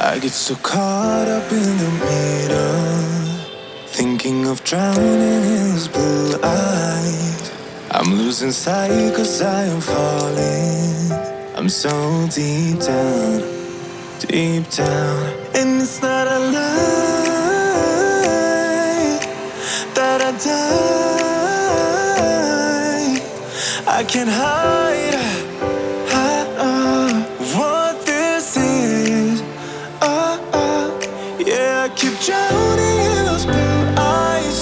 I get so caught up in the middle, thinking of drowning in his blue eyes. I'm losing sight 'cause I am falling. I'm so deep down, deep down. And it's not a lie that I die. I can't hide what this is. Yeah, I keep drowning in those blue eyes,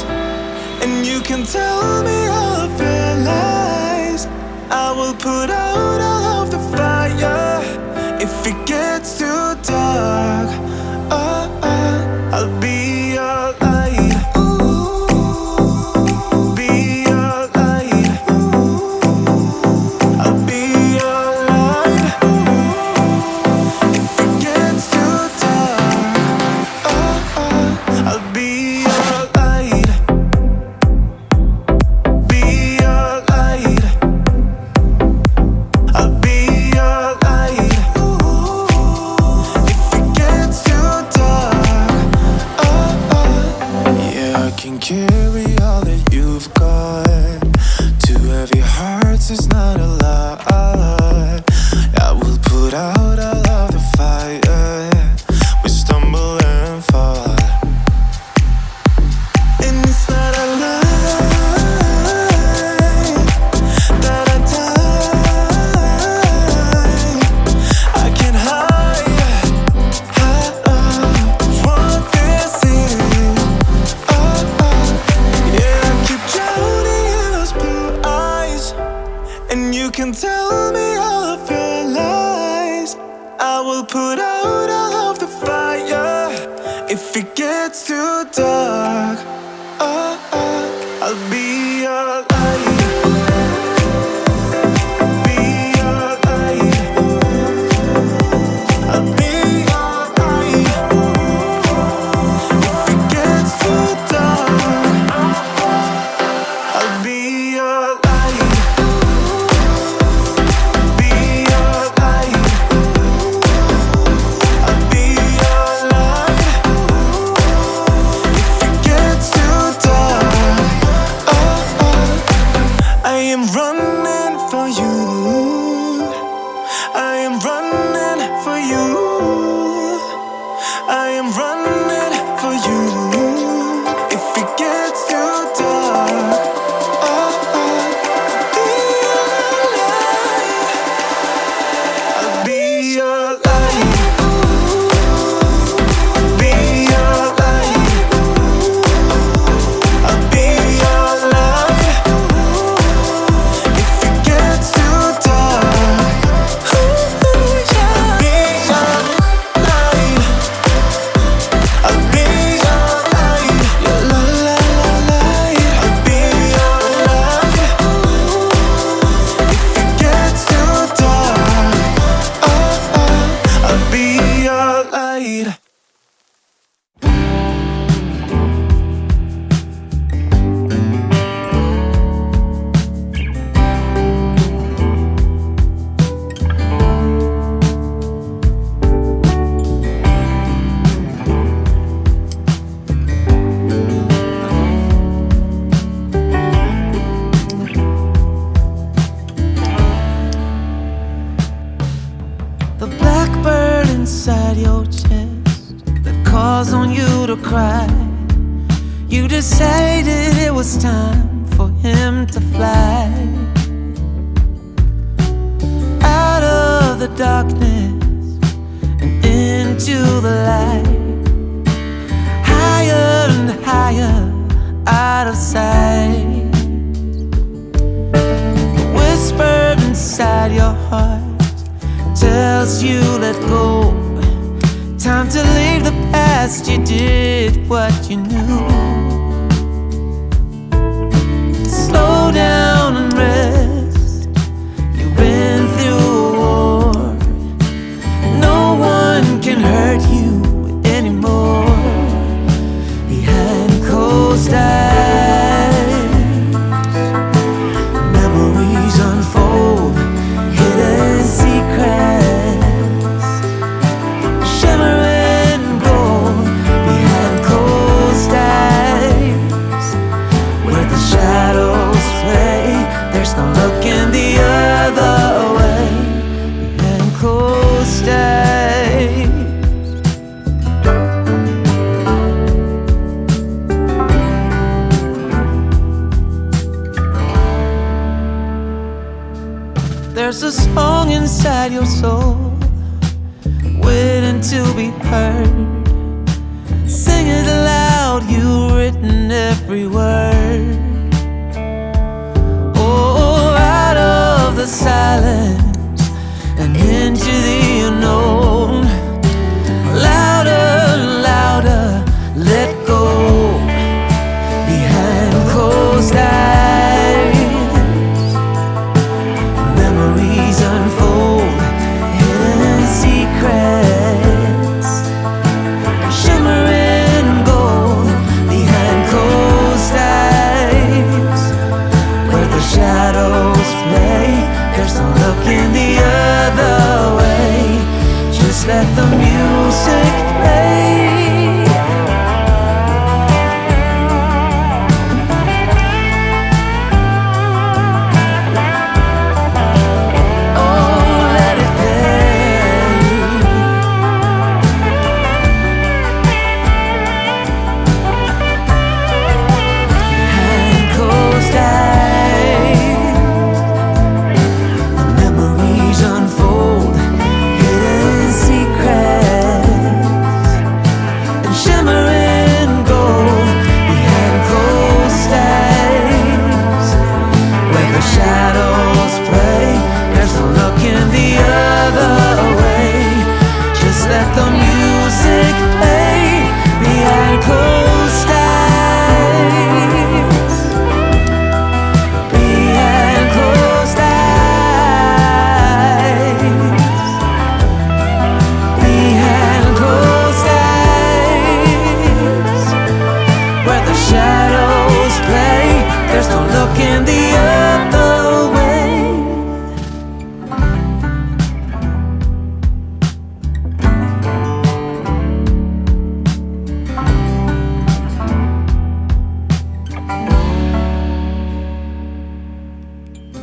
and you can tell me all of your lies. I will put out all of the fire if it gets too dark. I'll be your light. Be your light. I'll be your light. If it gets too dark, I'll be your light. Be your light. I'll be your light. If it gets too dark, yeah, I can carry all that you've got. Two heavy hearts is not a lie. I will put out all of the fire. We stumble and fall, and it's not a lie that I die. I can't hide what this is. Yeah, I keep drowning in those blue eyes, and you can tell me all of your lies. I will put out all of the fire if it gets too dark. I'll be your light. Be your light. I'll be your light. If it gets too dark, I'll be your light. Be your light. I'll be your light. If it gets too dark, I am running for you. I am running for you. I am running for you. If it gets too dark, I'll be your light. Be your light. I'll be your light. If it gets too dark, I'll be your light. I'll be your light. Your light. I'll be your light. If it gets too dark, I'll be your light. The blackbird inside your chest that calls on you to cry. You decided it was time for him to fly out of the darkness and into the light, higher and higher out of sight. The whisper inside your heart tells you let go. Time to leave the past. You did what you knew. Slow down and rest. You've been through a war. No one can hurt you anymore. Behind closed eyes, memories unfold, hidden secrets, shimmering to be heard. Sing it aloud, you've written every word. Oh, out of the silence and into the unknown. Louder, louder, let go. Behind closed eyes, memories unfold, hidden secrets, shimmering gold. Behind closed eyes, where the shadows play, there's no looking the other way. Just let the music play.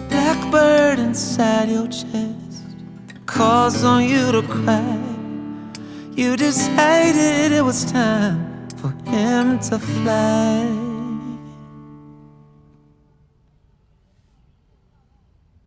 Blackbird inside your chest calls on you to cry. You decided it was time for him to fly.